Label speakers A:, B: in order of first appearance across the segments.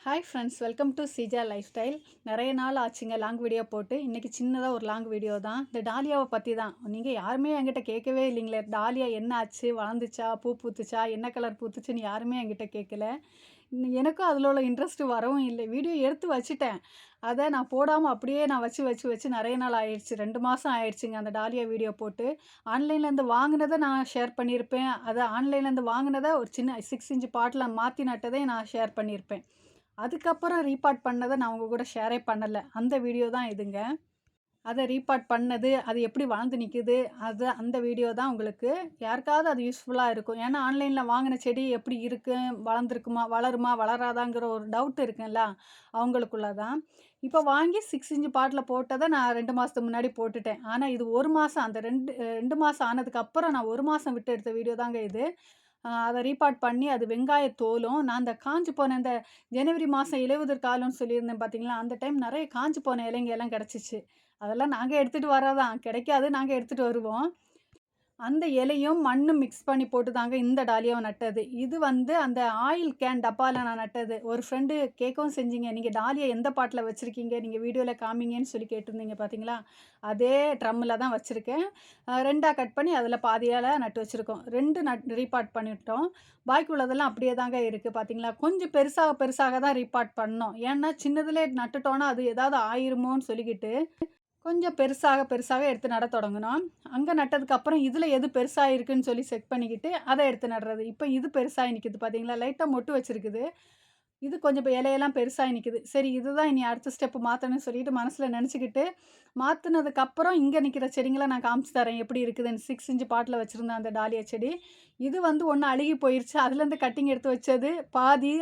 A: Hi friends, welcome to Sija life style. நிறைய நாள் ஆச்சுங்க லாங் வீடியோ போட்டு. இன்றைக்கி சின்னதாக ஒரு லாங் வீடியோ தான். இந்த டாலியாவை பற்றி தான். நீங்கள் யாருமே என்கிட்ட கேட்கவே இல்லைங்களே, டாலியா என்ன ஆச்சு, வளர்ந்துச்சா, பூ பூத்துச்சா, என்ன கலர் பூத்துச்சுன்னு யாருமே என்கிட்ட கேட்கல. எனக்கும் அதில் உள்ள இன்ட்ரெஸ்ட்டு வரவும் இல்லை. வீடியோ எடுத்து வச்சுட்டேன். அதை நான் போடாமல் அப்படியே நான் வச்சு வச்சு வச்சு நிறைய நாள் ஆயிடுச்சு. 2 மாதம் ஆயிடுச்சுங்க அந்த டாலியா வீடியோ போட்டு. ஆன்லைன்லேருந்து வாங்கினதை நான் ஷேர் பண்ணியிருப்பேன். அதை ஆன்லைன்லேருந்து வாங்கினதை ஒரு சின்ன 6 இன்ச் பாட்டில் மாற்றி நட்டதை நான் ஷேர் பண்ணியிருப்பேன். அதுக்கப்புறம் ரீபார்ட் பண்ணதை நான் உங்க கூட ஷேரே பண்ணல. அந்த வீடியோ தான் இதுங்க. அத ரீபார்ட் பண்ணது, அது எப்படி வளர்ந்து நிக்குது, அந்த வீடியோ தான் உங்களுக்கு. யாருக்காவது அது யூஸ்ஃபுல்லா இருக்கும். ஏன்னா ஆன்லைன்ல வாங்குன செடி எப்படி இருக்கு, வளர்ந்துருக்குமா, வளருமா, வளராதாங்கிற ஒரு டவுட் இருக்குல்ல, அவங்களுக்குள்ள தான். இப்ப வாங்கி 6 இன்ச் பாட்ல போட்டத நான் 2 மாசத்துக்கு முன்னாடி போட்டுட்டேன். ஆனா இது 1 மாசம் அந்த 2 மாசம் ஆனதுக்கு அப்புறம் நான் 1 மாசம் விட்டு எடுத்த வீடியோ தாங்க இது. அத ரீபார்ட் பண்ணி அது வெங்காய தோலும், நான் அந்த காஞ்சு போன இந்த ஜனவரி மாசம் இலையுதிர் காலம்னு சொல்லியிருந்தேன் பார்த்தீங்களா, அந்த டைம் நெறைய காஞ்சு போன இலைங்க எல்லாம் கிடைச்சுச்சு. அதெல்லாம் நாங்க எடுத்துட்டு வரதான். கிடைக்காது, நாங்க எடுத்துட்டு வருவோம். அந்த இலையும் மண்ணும் மிக்ஸ் பண்ணி போட்டு தாங்க இந்த டாலியாவ நட்டது. இது வந்து அந்த ஆயில் கேன் டப்பால நான் நட்டது. ஒரு ஃப்ரெண்டு கேட்கவும் செஞ்சீங்க. "நீங்க டாலியா எந்த பாட்ல வச்சிருக்கீங்க? நீங்க வீடியோல காமிங்கன்னு" சொல்லி கேட்டிருந்தீங்க பார்த்தீங்களா? அதே ட்ரம்ல தான் வச்சிருக்கேன். 2ஆ கட் பண்ணி அதில பாதியால நட்டு வச்சிருக்கோம். 2 ரீபார்ட் பண்ணிட்டோம். பாக்கி உள்ளதெல்லாம் அப்படியே தாங்க இருக்கு பார்த்தீங்களா? கொஞ்சம் பெருசாக பெருசாக தான் ரீபார்ட் பண்ணோம். ஏன்னா சின்னதிலே நட்டுட்டோம்னா அது ஏதாவது ஆயிருமோன்னு சொல்லிக்கிட்டு கொஞ்சம் பெருசாக, பெருசாக எடுத்து நடத் தொடங்குனோம். அங்க நட்டதுக்கப்புறம் இதில எது பெருசா இருக்குன்னு சொல்லி செக் பண்ணிக்கிட்டு, அத எடுத்து நடுறது. இப்ப இது பெருசாயி நிக்குது பார்த்தீங்களா? லைட்டா மொட்டு வச்சிருக்குது. இது கொஞ்சம் இப்ப இலையெல்லாம் பெருசாயி நிக்குது. சரி இதுதான் இனி அடுத்த ஸ்டெப் மாத்தணும்னு சொல்லிட்டு மனசுல நெனச்சுக்கிட்டு, மாத்துனதுக்கப்புறம் இங்க நிக்கிற செடிங்கள நான் காமிச்சு தரேன் எப்படி இருக்குதுன்னு. 6 இன்ச் பாட்ல வச்சிருந்தேன் அந்த டாலியா செடி. இது வந்து ஒண்ணு அழுகி போயிருச்சு. அதுலேருந்து கட்டிங் எடுத்து வச்சது பாதி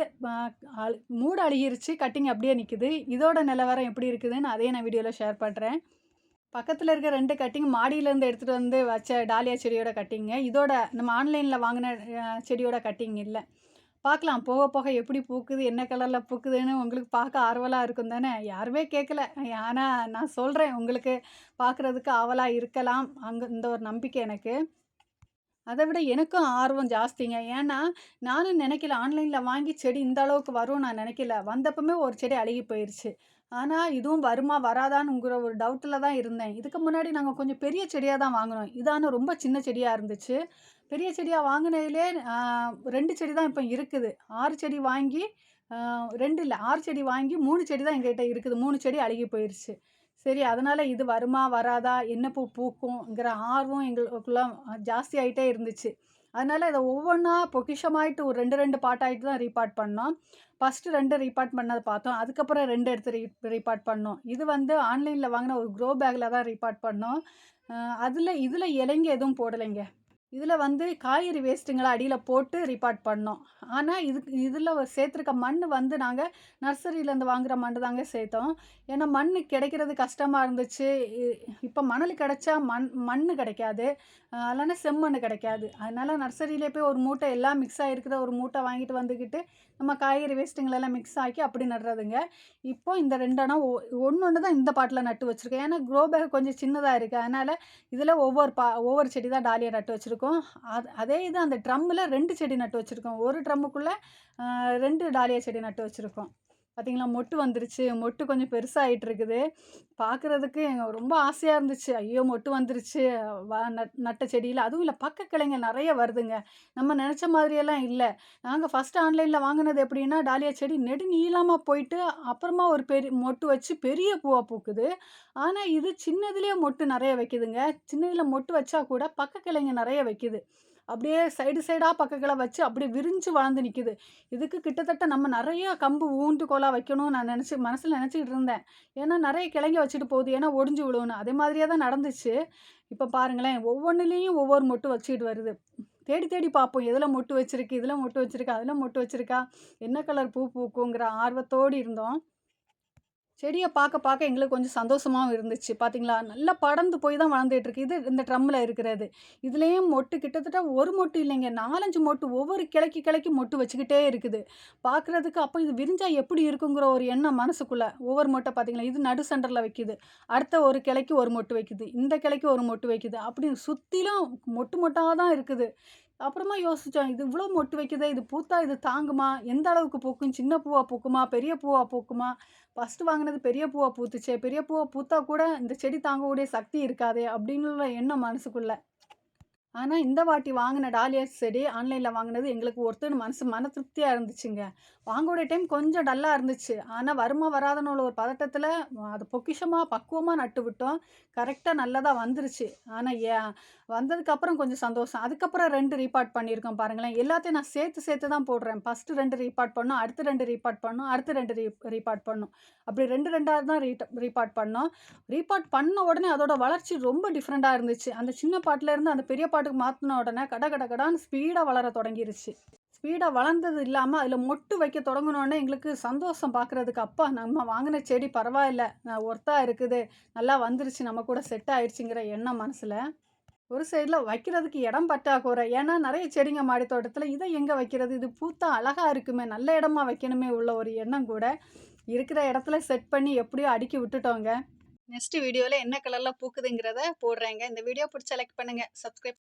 A: அ மூடு அழுகிருச்சு. கட்டிங் அப்படியே நிக்குது. இதோட நிலவரம் எப்படி இருக்குதுன்னு அதையும் நான் வீடியோல ஷேர் பண்றேன். பக்கத்துல இருக்க 2 கட்டிங் மாடியிலேருந்து எடுத்துட்டு வந்து வச்ச டாலியா செடியோட கட்டிங்க. இதோட நம்ம ஆன்லைன்ல வாங்குன செடியோட கட்டிங் இல்ல. பார்க்கலாம் போக போக எப்படி பூக்குது, என்ன கலர்ல பூக்குதுன்னு உங்களுக்கு பார்க்க ஆர்வலா இருக்கும் தானே! யாருமே கேட்கல. ஆனா நான் சொல்றேன் உங்களுக்கு பார்க்குறதுக்கு ஆவலா இருக்கலாம். இந்த ஒரு நம்பிக்கை எனக்கு. அத விட எனக்கும் ஆர்வம் ஜாஸ்திங்க. ஏன்னா, நானும் நெனைக்கல ஆன்லைன்ல வாங்கி செடி இந்த அளவுக்கு வரும்னு நான் நெனைக்கல. வந்தப்பமே ஒரு செடி அழுகி போயிருச்சு. ஆனா, இதுவும் வருமா? வராதான்னுங்கிற ஒரு டவுட்ல தான் இருந்தேன். இதுக்கு முன்னாடி நாங்க கொஞ்சம் பெரிய செடியா தான் வாங்குனோம். இது ஆனா ரொம்ப சின்ன செடியா இருந்துச்சு. பெரிய செடியா வாங்குனதிலே 2 செடி தான் இப்ப இருக்குது. 6 செடி வாங்கி 2 இல்ல 6 செடி வாங்கி 3 செடி தான் எங்ககிட்ட இருக்குது. 3 செடி அழுகி போயிருச்சு. சரி அதனால இது வருமா? வராதா? என்ன பூ பூக்குங்கிற ஆர்வம் எங்களுக்குள்ள ஜாஸ்தியாயிட்டே இருந்துச்சு. அதனால இத ஒவ்வொன்னா பொக்கிஷமாயிட்டு ஒரு 2, 2 பார்ட்டாயிட்டு தான் ரீபார்ட் பண்ணோம். ஃபர்ஸ்ட்டு 2 ரீபார்ட் பண்ணத பார்த்தோம். அதுக்கப்புறம் 2 எடுத்து ரீபார்ட் பண்ணோம். இது வந்து ஆன்லைன்ல வாங்குன ஒரு க்ரோ பேக்ல தான் ரீபார்ட் பண்ணோம். அ இதுல இலைங்க எதுவும் போடலைங்க. இதுல வந்து காய்கறி வேஸ்ட்டுங்கள அடியில போட்டு ரீபார்ட் பண்ணோம். ஆனா, இதுல சேர்த்துருக்க மண்ணு வந்து நாங்க நர்சரியிலேருந்து வாங்குற மண்ணு தாங்க சேர்த்தோம். ஏன்னா, மண்ணு கிடைக்கிறது கஷ்டமா இருந்துச்சு. இப்ப மணல் கிடைச்சா மண்ணு கிடைக்காது. இல்லன்னா செம்மண்ணு கிடைக்காது. அதனால நர்சரியிலே போய் ஒரு மூட்டை எல்லாம் மிக்ஸ் ஆகிருக்கிற ஒரு மூட்டை வாங்கிட்டு வந்துக்கிட்டு, நம்ம காய்கறி வேஸ்ட்டுங்களெல்லாம் மிக்ஸ் ஆக்கி அப்படி நடுறதுங்க. இப்போ இந்த 2 அணா ஒண்ணு தான் இந்த பாட்ல நட்டு வச்சிருக்கேன். ஏன்னா, க்ரோ பேக் கொஞ்சம் சின்னதா இருக்கு. அதனால இதில ஒவ்வொரு செடி தான் டாலியா நட்டு வச்சிருக்கோம். அதே இது அந்த ட்ரம்மில 2 செடி நட்டு வச்சிருக்கோம். ஒரு ட்ரம்முக்குள்ள 2 டாலியா செடி நட்டு வச்சிருக்கோம். பார்த்தீங்களா, மொட்டு வந்துருச்சு. மொட்டு கொஞ்சம் பெருசாயிட்டு இருக்குது. பார்க்குறதுக்கு ரொம்ப ஆசையா இருந்துச்சு. ஐயோ! மொட்டு வந்துருச்சு. நட்ட செடியில அதுவும் இல்ல பக்க கிளைங்க நெறைய வருதுங்க. நம்ம நெனச்ச மாதிரியெல்லாம் இல்ல. நாங்க ஃபர்ஸ்ட் ஆன்லைன்ல வாங்குனது எப்படின்னா, டாலியா செடி நெடுநீளமா போயிட்டு, அப்புறமா ஒரு மொட்டு வச்சு பெரிய பூவா பூக்குது. ஆனா, இது சின்னதிலேயே மொட்டு நெறைய வைக்குதுங்க. சின்னதில மொட்டு வச்சா கூட பக்க கிளைங்க நெறைய வைக்குது. அப்படியே சைடு சைடா பக்க கிளை வச்சு அப்படியே விரிஞ்சு வளர்ந்து நிக்குது. இதுக்கு கிட்டத்தட்ட நம்ம நெறைய கம்பு ஊன்றுகோலா வைக்கணும்னு நான் மனசுல நெனச்சுக்கிட்டு இருந்தேன். ஏன்னா, நெறைய கிளைங்க வச்சுட்டு போகுது. ஏன்னா ஒடிஞ்சு விழுவுன்னு. அதே மாதிரியே தான் நடந்துச்சு. இப்ப பாருங்களேன், ஒவ்வொன்னுலயும் ஒவ்வொரு மொட்டு வச்சுக்கிட்டு வருது. தேடி தேடி பார்ப்போம். எதுல மொட்டு வச்சிருக்கு, இதுல மொட்டு வச்சிருக்கா, அதுல மொட்டு வச்சிருக்கா, என்ன கலர் பூ பூக்குங்கிற ஆர்வத்தோடு இருந்தோம். செடிய பாக்க, பாக்க எங்களுக்கு கொஞ்சம் சந்தோஷமாவும் இருந்துச்சு. பாத்தீங்களா? நல்லா படர்ந்து போய் தான் வளர்ந்துட்டுருக்கு. இது இந்த ட்ரம்ல இருக்கிறது. இதுலயும் மொட்டு கிட்டத்தட்ட 1 மொட்டு இல்லைங்க. 4, 5 மொட்டு ஒவ்வொரு கிளைக்கு, கிளைக்கு மொட்டு வச்சுக்கிட்டே இருக்குது. பாக்குறதுக்கு அப்ப இது விரிஞ்சா எப்படி இருக்குங்கிற ஒரு எண்ணம் மனசுக்குள்ள. ஒவ்வொரு மொட்ட பாத்தீங்களா? இது நடு சென்டர்ல வைக்குது. அடுத்த ஒரு கிளைக்கு 1 மொட்டு வைக்குது. இந்த கிளைக்கு 1 மொட்டு வைக்குது. அப்படி சுத்திலும் மொட்டு மொட்டா தான் இருக்குது. அப்புறமா யோசிச்சோம். இது இவ்ளோ மொட்டு வைக்குதே! இது பூத்தா இது தாங்குமா? எந்த அளவுக்கு பூக்கும்? சின்ன பூவா பூக்குமா? பெரிய பூவா பூக்குமா? ஃபர்ஸ்ட்டு வாங்குனது பெரிய பூவா பூத்துச்சே! பெரிய பூவா பூத்தா கூட இந்த செடி தாங்கக்கூடிய சக்தி இருக்காதே! அப்டின்னுள்ள எண்ணம் மனசுக்குள்ள. ஆனா, இந்த வாட்டி வாங்குன டாலியா செடி ஆன்லைன்ல வாங்குனது எங்களுக்கு ஒர்த்துன்னு மன திருப்தியா இருந்துச்சுங்க. வாங்கக்கூடிய டைம் கொஞ்சம் டல்லா இருந்துச்சு. ஆனா, வருமா வராதான்னு உள்ள ஒரு பதட்டத்துல அது பொக்கிஷமா, பக்குவமா நட்டு விட்டோம். கரெக்ட்டா நல்லதா வந்துருச்சு. ஆனா, வந்ததுக்கப்புறம் கொஞ்சம் சந்தோஷம். அதுக்கப்புறம் 2 ரீபாட் பண்ணியிருக்கோம் பாருங்களேன். எல்லாத்தையும் நான் சேர்த்து சேர்த்து தான் போடுறேன். ஃபர்ஸ்ட்டு 2 ரீபாட் பண்ணோம். அடுத்து 2 ரீபாட் பண்ணோம். அடுத்து 2 ரீபாட் பண்ணோம். அப்படி 2, 2ஆ தான் ரீபாட் பண்ணோம். ரீபாட் பண்ண உடனே அதோட வளர்ச்சி ரொம்ப டிஃப்ரெண்ட்டா இருந்துச்சு. அந்த சின்ன பாட்லேருந்து அந்த பெரிய பாட்டுக்கு மாத்துன உடனே கட கட கடான்னு ஸ்பீடா வளர தொடங்கிருச்சு. ஸ்பீடா வளர்ந்தது இல்லாம, அதில மொட்டு வைக்க தொடங்குனோனே எங்களுக்கு சந்தோஷம் பார்க்குறதுக்கு, அப்பா! நம்ம வாங்குன செடி பரவாயில்ல. ஒர்த்தா இருக்குது. நல்லா வந்துருச்சு. நம்ம கூட செட் ஆயிடுச்சுங்கிற எண்ணம் மனசுல. ஒரு சைடுல வைக்கிறதுக்கு இடம் பற்றாக்குறை. ஏன்னா நெறைய செடிங்க மாடி தோட்டத்தில. இத எங்க வைக்கிறது? இது பூத்தா அழகா இருக்குமே! நல்ல இடமா வைக்கணுமே உள்ள ஒரு எண்ணம் கூட, இருக்கிற இடத்துல செட் பண்ணி எப்படியோ அடுக்கி விட்டுட்டோங்க. நெக்ஸ்ட் வீடியோல என்ன கலர்ல பூக்குதுங்கிறத போடுறேங்க. இந்த வீடியோ புடிச்சா லைக் பண்ணுங்க. சப்ஸ்கிரைப்